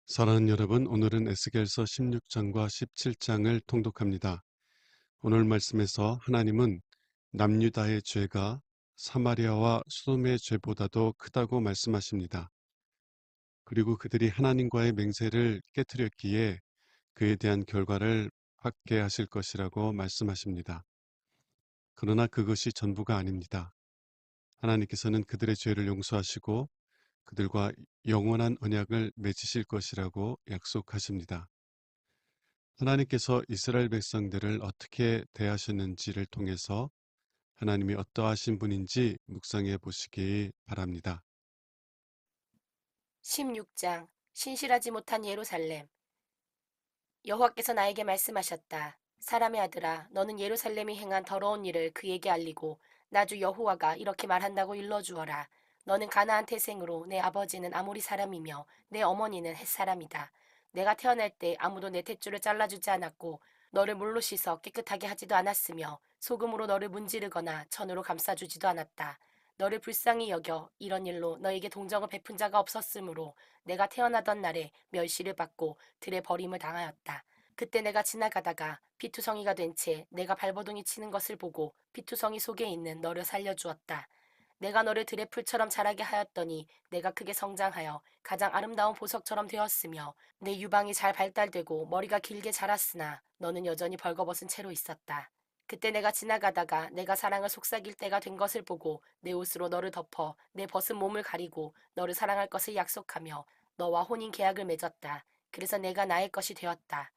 사랑하는 여러분, 오늘은 에스겔서 16장과 17장을 통독합니다. 오늘 말씀에서 하나님은 남유다의 죄가 사마리아와 소돔의 죄보다도 크다고 말씀하십니다. 그리고 그들이 하나님과의 맹세를 깨뜨렸기에 그에 대한 결과를 받게 하실 것이라고 말씀하십니다. 그러나 그것이 전부가 아닙니다. 하나님께서는 그들의 죄를 용서하시고 그들과 영원한 언약을 맺으실 것이라고 약속하십니다. 하나님께서 이스라엘 백성들을 어떻게 대하셨는지를 통해서 하나님이 어떠하신 분인지 묵상해 보시기 바랍니다. 16장 신실하지 못한 예루살렘. 여호와께서 나에게 말씀하셨다. 사람의 아들아, 너는 예루살렘이 행한 더러운 일을 그에게 알리고 나 주 여호와가 이렇게 말한다고 일러주어라. 너는 가나안 태생으로 내 아버지는 아모리 사람이며 내 어머니는 헷 사람이다. 내가 태어날 때 아무도 내 탯줄을 잘라주지 않았고 너를 물로 씻어 깨끗하게 하지도 않았으며 소금으로 너를 문지르거나 천으로 감싸주지도 않았다. 너를 불쌍히 여겨 이런 일로 너에게 동정을 베푼 자가 없었으므로 내가 태어나던 날에 멸시를 받고 들에 버림을 당하였다. 그때 내가 지나가다가 피투성이가 된 채 내가 발버둥이 치는 것을 보고 피투성이 속에 있는 너를 살려주었다. 내가 너를 들의 풀처럼 자라게 하였더니 내가 크게 성장하여 가장 아름다운 보석처럼 되었으며 내 유방이 잘 발달되고 머리가 길게 자랐으나 너는 여전히 벌거벗은 채로 있었다. 그때 내가 지나가다가 내가 사랑을 속삭일 때가 된 것을 보고 내 옷으로 너를 덮어 내 벗은 몸을 가리고 너를 사랑할 것을 약속하며 너와 혼인 계약을 맺었다. 그래서 내가 나의 것이 되었다.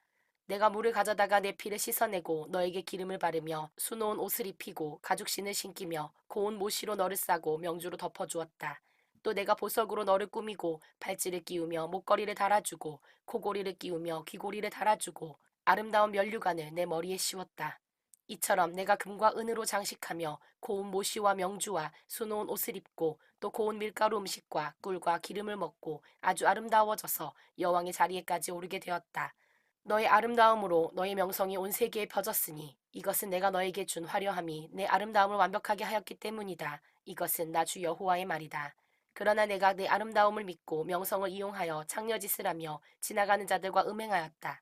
내가 물을 가져다가 내 피를 씻어내고 너에게 기름을 바르며 수놓은 옷을 입히고 가죽신을 신기며 고운 모시로 너를 싸고 명주로 덮어주었다. 또 내가 보석으로 너를 꾸미고 팔찌를 끼우며 목걸이를 달아주고 코고리를 끼우며 귀고리를 달아주고 아름다운 면류관을 내 머리에 씌웠다. 이처럼 내가 금과 은으로 장식하며 고운 모시와 명주와 수놓은 옷을 입고 또 고운 밀가루 음식과 꿀과 기름을 먹고 아주 아름다워져서 여왕의 자리에까지 오르게 되었다. 너의 아름다움으로 너의 명성이 온 세계에 펴졌으니 이것은 내가 너에게 준 화려함이 내 아름다움을 완벽하게 하였기 때문이다. 이것은 나 주 여호와의 말이다. 그러나 내가 내 아름다움을 믿고 명성을 이용하여 창녀짓을 하며 지나가는 자들과 음행하였다.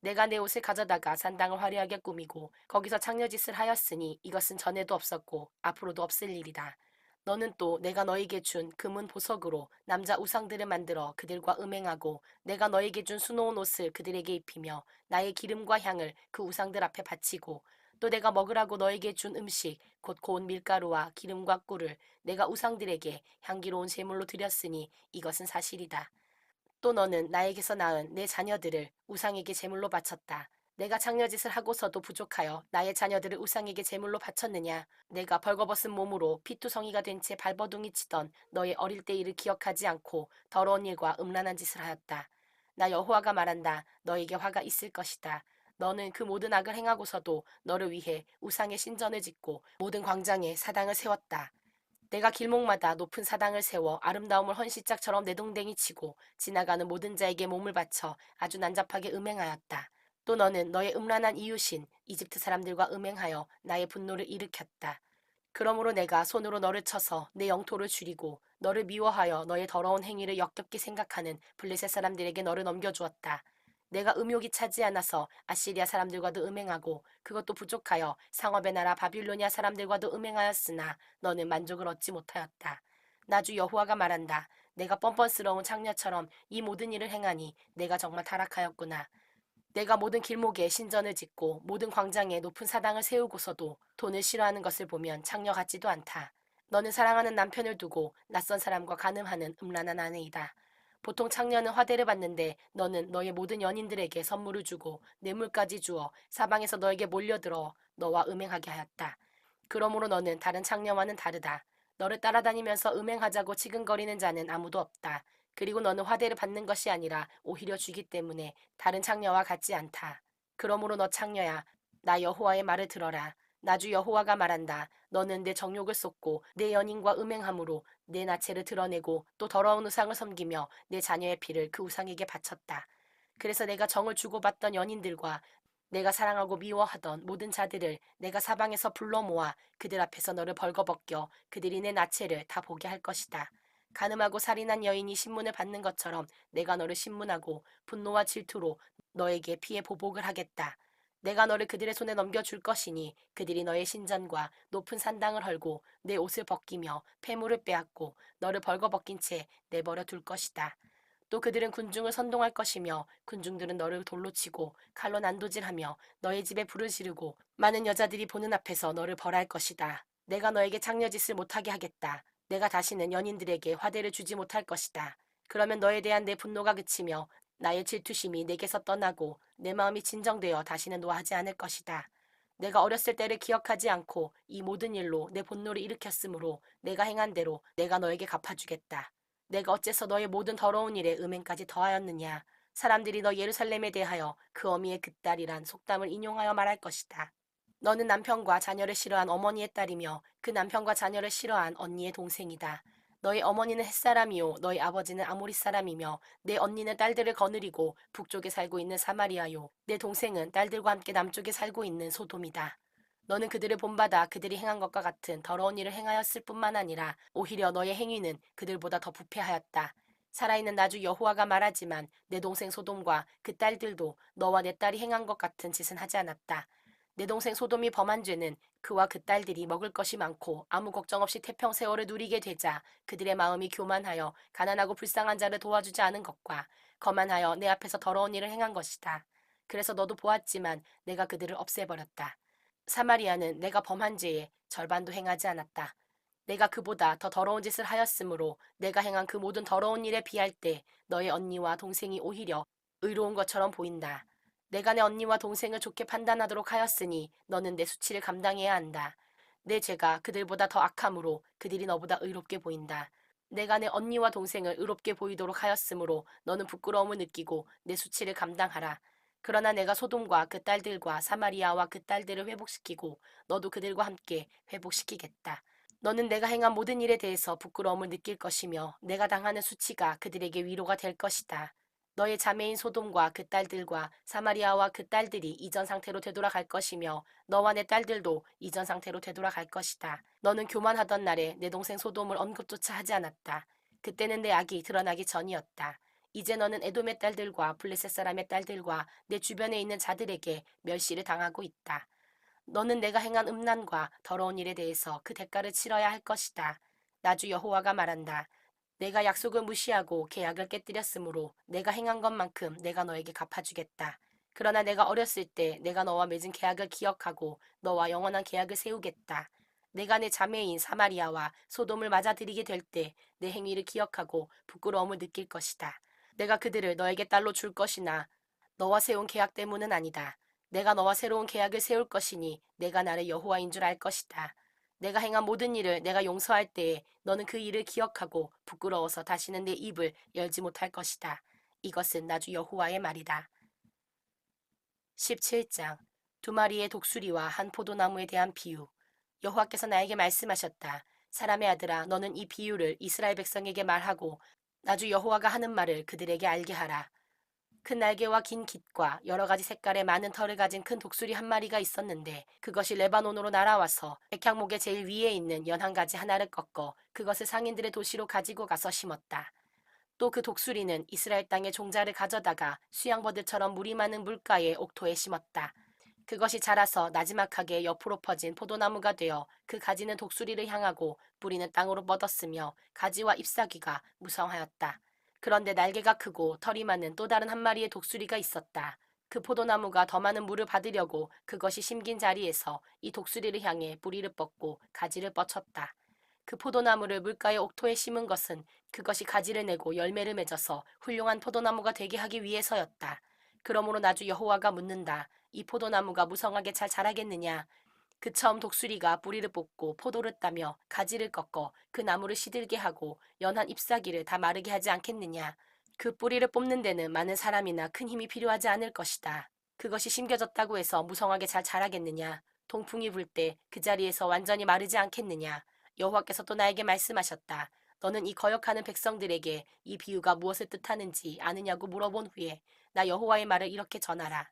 내가 내 옷을 가져다가 산당을 화려하게 꾸미고 거기서 창녀짓을 하였으니 이것은 전에도 없었고 앞으로도 없을 일이다. 너는 또 내가 너에게 준 금은 보석으로 남자 우상들을 만들어 그들과 음행하고 내가 너에게 준 수놓은 옷을 그들에게 입히며 나의 기름과 향을 그 우상들 앞에 바치고 또 내가 먹으라고 너에게 준 음식 곧 고운 밀가루와 기름과 꿀을 내가 우상들에게 향기로운 제물로 드렸으니 이것은 사실이다. 또 너는 나에게서 낳은 내 자녀들을 우상에게 제물로 바쳤다. 내가 장려짓을 하고서도 부족하여 나의 자녀들을 우상에게 제물로 바쳤느냐? 내가 벌거벗은 몸으로 피투성이가 된 채 발버둥이 치던 너의 어릴 때 일을 기억하지 않고 더러운 일과 음란한 짓을 하였다. 나 여호와가 말한다. 너에게 화가 있을 것이다. 너는 그 모든 악을 행하고서도 너를 위해 우상의 신전을 짓고 모든 광장에 사당을 세웠다. 내가 길목마다 높은 사당을 세워 아름다움을 헌시짝처럼 내동댕이 치고 지나가는 모든 자에게 몸을 바쳐 아주 난잡하게 음행하였다. 또 너는 너의 음란한 이웃인 이집트 사람들과 음행하여 나의 분노를 일으켰다. 그러므로 내가 손으로 너를 쳐서 내 영토를 줄이고 너를 미워하여 너의 더러운 행위를 역겹게 생각하는 블레셋 사람들에게 너를 넘겨주었다. 내가 음욕이 차지 않아서 아시리아 사람들과도 음행하고 그것도 부족하여 상업의 나라 바빌로니아 사람들과도 음행하였으나 너는 만족을 얻지 못하였다. 나 주 여호와가 말한다. 내가 뻔뻔스러운 창녀처럼 이 모든 일을 행하니 내가 정말 타락하였구나. 내가 모든 길목에 신전을 짓고 모든 광장에 높은 사당을 세우고서도 돈을 싫어하는 것을 보면 창녀 같지도 않다. 너는 사랑하는 남편을 두고 낯선 사람과 간음하는 음란한 아내이다. 보통 창녀는 화대를 받는데 너는 너의 모든 연인들에게 선물을 주고 뇌물까지 주어 사방에서 너에게 몰려들어 너와 음행하게 하였다. 그러므로 너는 다른 창녀와는 다르다. 너를 따라다니면서 음행하자고 지근거리는 자는 아무도 없다. 그리고 너는 화대를 받는 것이 아니라 오히려 주기 때문에 다른 창녀와 같지 않다. 그러므로 너 창녀야, 나 여호와의 말을 들어라. 나 주 여호와가 말한다. 너는 내 정욕을 쏟고 내 연인과 음행함으로 내 나체를 드러내고 또 더러운 우상을 섬기며 내 자녀의 피를 그 우상에게 바쳤다. 그래서 내가 정을 주고받던 연인들과 내가 사랑하고 미워하던 모든 자들을 내가 사방에서 불러 모아 그들 앞에서 너를 벌거벗겨 그들이 내 나체를 다 보게 할 것이다. 간음하고 살인한 여인이 신문을 받는 것처럼 내가 너를 신문하고 분노와 질투로 너에게 피해 보복을 하겠다. 내가 너를 그들의 손에 넘겨줄 것이니 그들이 너의 신전과 높은 산당을 헐고 내 옷을 벗기며 폐물을 빼앗고 너를 벌거벗긴 채 내버려 둘 것이다. 또 그들은 군중을 선동할 것이며 군중들은 너를 돌로 치고 칼로 난도질하며 너의 집에 불을 지르고 많은 여자들이 보는 앞에서 너를 벌할 것이다. 내가 너에게 장려짓을 못하게 하겠다. 내가 다시는 연인들에게 화대를 주지 못할 것이다. 그러면 너에 대한 내 분노가 그치며 나의 질투심이 내게서 떠나고 내 마음이 진정되어 다시는 노하지 않을 것이다. 내가 어렸을 때를 기억하지 않고 이 모든 일로 내 분노를 일으켰으므로 내가 행한 대로 내가 너에게 갚아주겠다. 내가 어째서 너의 모든 더러운 일에 음행까지 더하였느냐. 사람들이 너 예루살렘에 대하여 그 어미의 그 딸이란 속담을 인용하여 말할 것이다. 너는 남편과 자녀를 싫어한 어머니의 딸이며 그 남편과 자녀를 싫어한 언니의 동생이다. 너희 어머니는 햇사람이요 너희 아버지는 아모리 사람이며 내 언니는 딸들을 거느리고 북쪽에 살고 있는 사마리아요 내 동생은 딸들과 함께 남쪽에 살고 있는 소돔이다. 너는 그들을 본받아 그들이 행한 것과 같은 더러운 일을 행하였을 뿐만 아니라 오히려 너의 행위는 그들보다 더 부패하였다. 살아있는 나주 여호와가 말하지만 내 동생 소돔과 그 딸들도 너와 내 딸이 행한 것 같은 짓은 하지 않았다. 내 동생 소돔이 범한 죄는 그와 그 딸들이 먹을 것이 많고 아무 걱정 없이 태평세월을 누리게 되자 그들의 마음이 교만하여 가난하고 불쌍한 자를 도와주지 않은 것과 거만하여 내 앞에서 더러운 일을 행한 것이다. 그래서 너도 보았지만 내가 그들을 없애버렸다. 사마리아는 내가 범한 죄의 절반도 행하지 않았다. 내가 그보다 더 더러운 짓을 하였으므로 내가 행한 그 모든 더러운 일에 비할 때 너의 언니와 동생이 오히려 의로운 것처럼 보인다. 내가 내 언니와 동생을 좋게 판단하도록 하였으니 너는 내 수치를 감당해야 한다. 내 죄가 그들보다 더 악함으로 그들이 너보다 의롭게 보인다. 내가 내 언니와 동생을 의롭게 보이도록 하였으므로 너는 부끄러움을 느끼고 내 수치를 감당하라. 그러나 내가 소돔과 그 딸들과 사마리아와 그 딸들을 회복시키고 너도 그들과 함께 회복시키겠다. 너는 내가 행한 모든 일에 대해서 부끄러움을 느낄 것이며 내가 당하는 수치가 그들에게 위로가 될 것이다. 너의 자매인 소돔과 그 딸들과 사마리아와 그 딸들이 이전 상태로 되돌아갈 것이며 너와 내 딸들도 이전 상태로 되돌아갈 것이다. 너는 교만하던 날에 내 동생 소돔을 언급조차 하지 않았다. 그때는 내 악이 드러나기 전이었다. 이제 너는 에돔의 딸들과 블레셋 사람의 딸들과 내 주변에 있는 자들에게 멸시를 당하고 있다. 너는 내가 행한 음란과 더러운 일에 대해서 그 대가를 치러야 할 것이다. 나주 여호와가 말한다. 내가 약속을 무시하고 계약을 깨뜨렸으므로 내가 행한 것만큼 내가 너에게 갚아주겠다. 그러나 내가 어렸을 때 내가 너와 맺은 계약을 기억하고 너와 영원한 계약을 세우겠다. 내가 내 자매인 사마리아와 소돔을 맞아들이게 될 때 내 행위를 기억하고 부끄러움을 느낄 것이다. 내가 그들을 너에게 딸로 줄 것이나 너와 세운 계약 때문은 아니다. 내가 너와 새로운 계약을 세울 것이니 내가 나를 여호와인 줄 알 것이다. 내가 행한 모든 일을 내가 용서할 때에 너는 그 일을 기억하고 부끄러워서 다시는 내 입을 열지 못할 것이다. 이것은 나주 여호와의 말이다. 17장 두 마리의 독수리와 한 포도나무에 대한 비유. 여호와께서 나에게 말씀하셨다. 사람의 아들아, 너는 이 비유를 이스라엘 백성에게 말하고 나주 여호와가 하는 말을 그들에게 알게 하라. 큰 날개와 긴 깃과 여러 가지 색깔의 많은 털을 가진 큰 독수리 한 마리가 있었는데 그것이 레바논으로 날아와서 백향목의 제일 위에 있는 연 한 가지 하나를 꺾어 그것을 상인들의 도시로 가지고 가서 심었다. 또 그 독수리는 이스라엘 땅의 종자를 가져다가 수양버들처럼 물이 많은 물가의 옥토에 심었다. 그것이 자라서 나지막하게 옆으로 퍼진 포도나무가 되어 그 가지는 독수리를 향하고 뿌리는 땅으로 뻗었으며 가지와 잎사귀가 무성하였다. 그런데 날개가 크고 털이 많은 또 다른 한 마리의 독수리가 있었다. 그 포도나무가 더 많은 물을 받으려고 그것이 심긴 자리에서 이 독수리를 향해 뿌리를 뻗고 가지를 뻗쳤다. 그 포도나무를 물가의 옥토에 심은 것은 그것이 가지를 내고 열매를 맺어서 훌륭한 포도나무가 되게 하기 위해서였다. 그러므로 나주 여호와가 묻는다. 이 포도나무가 무성하게 잘 자라겠느냐? 그 처음 독수리가 뿌리를 뽑고 포도를 따며 가지를 꺾어 그 나무를 시들게 하고 연한 잎사귀를 다 마르게 하지 않겠느냐? 그 뿌리를 뽑는 데는 많은 사람이나 큰 힘이 필요하지 않을 것이다. 그것이 심겨졌다고 해서 무성하게 잘 자라겠느냐? 동풍이 불 때 그 자리에서 완전히 마르지 않겠느냐? 여호와께서 또 나에게 말씀하셨다. 너는 이 거역하는 백성들에게 이 비유가 무엇을 뜻하는지 아느냐고 물어본 후에 나 여호와의 말을 이렇게 전하라.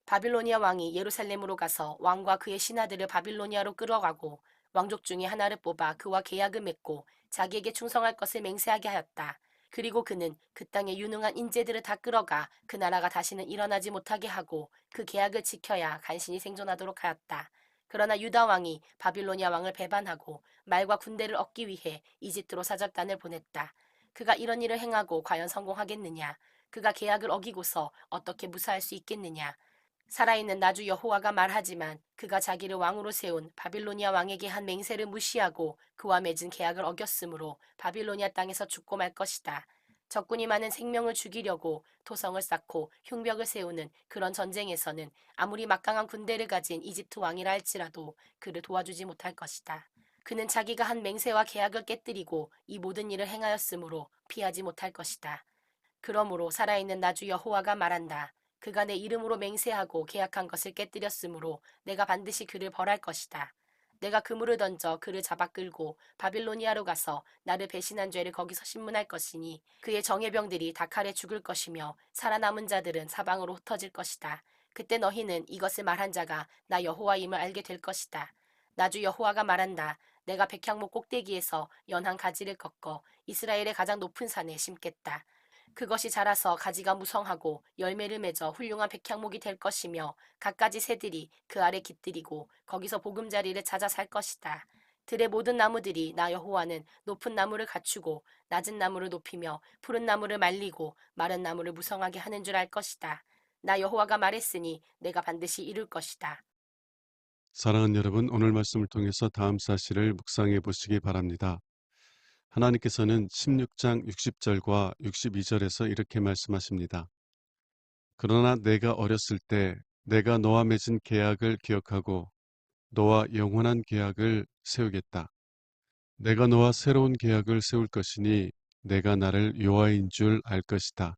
바빌로니아 왕이 예루살렘으로 가서 왕과 그의 신하들을 바빌로니아로 끌어가고 왕족 중에 하나를 뽑아 그와 계약을 맺고 자기에게 충성할 것을 맹세하게 하였다. 그리고 그는 그 땅에 유능한 인재들을 다 끌어가 그 나라가 다시는 일어나지 못하게 하고 그 계약을 지켜야 간신히 생존하도록 하였다. 그러나 유다 왕이 바빌로니아 왕을 배반하고 말과 군대를 얻기 위해 이집트로 사절단을 보냈다. 그가 이런 일을 행하고 과연 성공하겠느냐? 그가 계약을 어기고서 어떻게 무사할 수 있겠느냐? 살아있는 나주 여호와가 말하지만 그가 자기를 왕으로 세운 바빌로니아 왕에게 한 맹세를 무시하고 그와 맺은 계약을 어겼으므로 바빌로니아 땅에서 죽고 말 것이다. 적군이 많은 생명을 죽이려고 토성을 쌓고 흉벽을 세우는 그런 전쟁에서는 아무리 막강한 군대를 가진 이집트 왕이라 할지라도 그를 도와주지 못할 것이다. 그는 자기가 한 맹세와 계약을 깨뜨리고 이 모든 일을 행하였으므로 피하지 못할 것이다. 그러므로 살아있는 나주 여호와가 말한다. 그가 내 이름으로 맹세하고 계약한 것을 깨뜨렸으므로 내가 반드시 그를 벌할 것이다. 내가 그물을 던져 그를 잡아 끌고 바빌로니아로 가서 나를 배신한 죄를 거기서 신문할 것이니 그의 정예병들이 다 칼에 죽을 것이며 살아남은 자들은 사방으로 흩어질 것이다. 그때 너희는 이것을 말한 자가 나 여호와임을 알게 될 것이다. 나주 여호와가 말한다. 내가 백향목 꼭대기에서 연한 가지를 꺾어 이스라엘의 가장 높은 산에 심겠다. 그것이 자라서 가지가 무성하고 열매를 맺어 훌륭한 백향목이 될 것이며 갖가지 새들이 그 아래 깃들이고 거기서 보금자리를 찾아 살 것이다. 들의 모든 나무들이 나 여호와는 높은 나무를 갖추고 낮은 나무를 높이며 푸른 나무를 말리고 마른 나무를 무성하게 하는 줄 알 것이다. 나 여호와가 말했으니 내가 반드시 이룰 것이다. 사랑하는 여러분, 오늘 말씀을 통해서 다음 사실을 묵상해 보시기 바랍니다. 하나님께서는 16장 60절과 62절에서 이렇게 말씀하십니다. 그러나 내가 어렸을 때 내가 너와 맺은 계약을 기억하고 너와 영원한 계약을 세우겠다. 내가 너와 새로운 계약을 세울 것이니 내가 나를 여호와인 줄 알 것이다.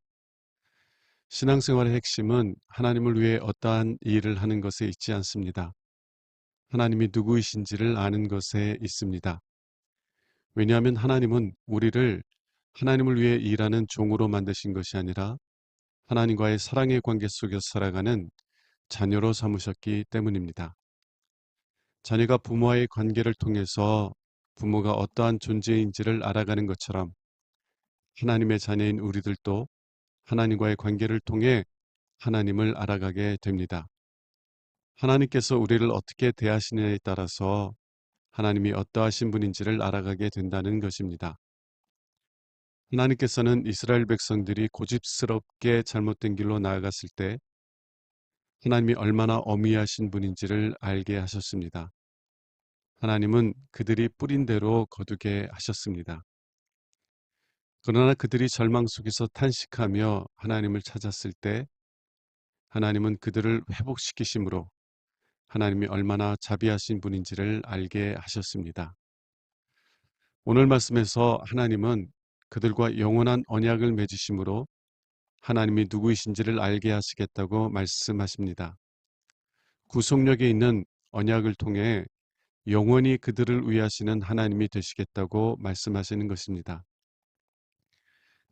신앙생활의 핵심은 하나님을 위해 어떠한 일을 하는 것에 있지 않습니다. 하나님이 누구이신지를 아는 것에 있습니다. 왜냐하면 하나님은 우리를 하나님을 위해 일하는 종으로 만드신 것이 아니라 하나님과의 사랑의 관계 속에서 살아가는 자녀로 삼으셨기 때문입니다. 자녀가 부모와의 관계를 통해서 부모가 어떠한 존재인지를 알아가는 것처럼 하나님의 자녀인 우리들도 하나님과의 관계를 통해 하나님을 알아가게 됩니다. 하나님께서 우리를 어떻게 대하시느냐에 따라서 하나님이 어떠하신 분인지를 알아가게 된다는 것입니다. 하나님께서는 이스라엘 백성들이 고집스럽게 잘못된 길로 나아갔을 때 하나님이 얼마나 어미하신 분인지를 알게 하셨습니다. 하나님은 그들이 뿌린 대로 거두게 하셨습니다. 그러나 그들이 절망 속에서 탄식하며 하나님을 찾았을 때 하나님은 그들을 회복시키심으로 하나님이 얼마나 자비하신 분인지를 알게 하셨습니다. 오늘 말씀에서 하나님은 그들과 영원한 언약을 맺으심으로 하나님이 누구이신지를 알게 하시겠다고 말씀하십니다. 구속력에 있는 언약을 통해 영원히 그들을 위하시는 하나님이 되시겠다고 말씀하시는 것입니다.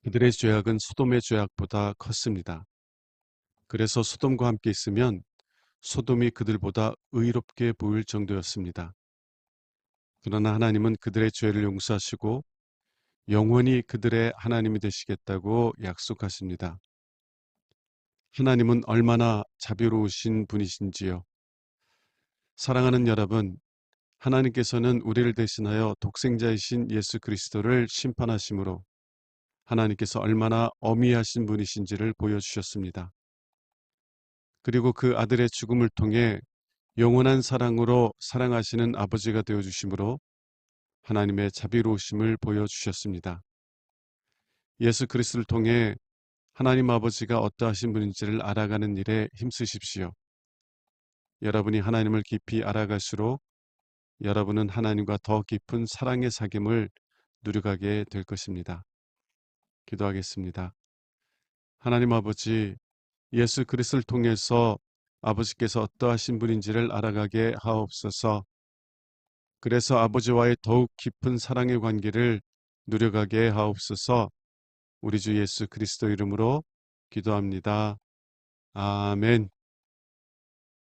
그들의 죄악은 소돔의 죄악보다 컸습니다. 그래서 소돔과 함께 있으면 소돔이 그들보다 의롭게 보일 정도였습니다. 그러나 하나님은 그들의 죄를 용서하시고 영원히 그들의 하나님이 되시겠다고 약속하십니다. 하나님은 얼마나 자비로우신 분이신지요. 사랑하는 여러분, 하나님께서는 우리를 대신하여 독생자이신 예수 그리스도를 심판하심으로 하나님께서 얼마나 어미하신 분이신지를 보여주셨습니다. 그리고 그 아들의 죽음을 통해 영원한 사랑으로 사랑하시는 아버지가 되어주심으로 하나님의 자비로우심을 보여주셨습니다. 예수 그리스도를 통해 하나님 아버지가 어떠하신 분인지를 알아가는 일에 힘쓰십시오. 여러분이 하나님을 깊이 알아갈수록 여러분은 하나님과 더 깊은 사랑의 사귐을 누려가게 될 것입니다. 기도하겠습니다. 하나님 아버지, 예수 그리스도를 통해서 아버지께서 어떠하신 분인지를 알아가게 하옵소서. 그래서 아버지와의 더욱 깊은 사랑의 관계를 누려가게 하옵소서. 우리 주 예수 그리스도 이름으로 기도합니다. 아멘.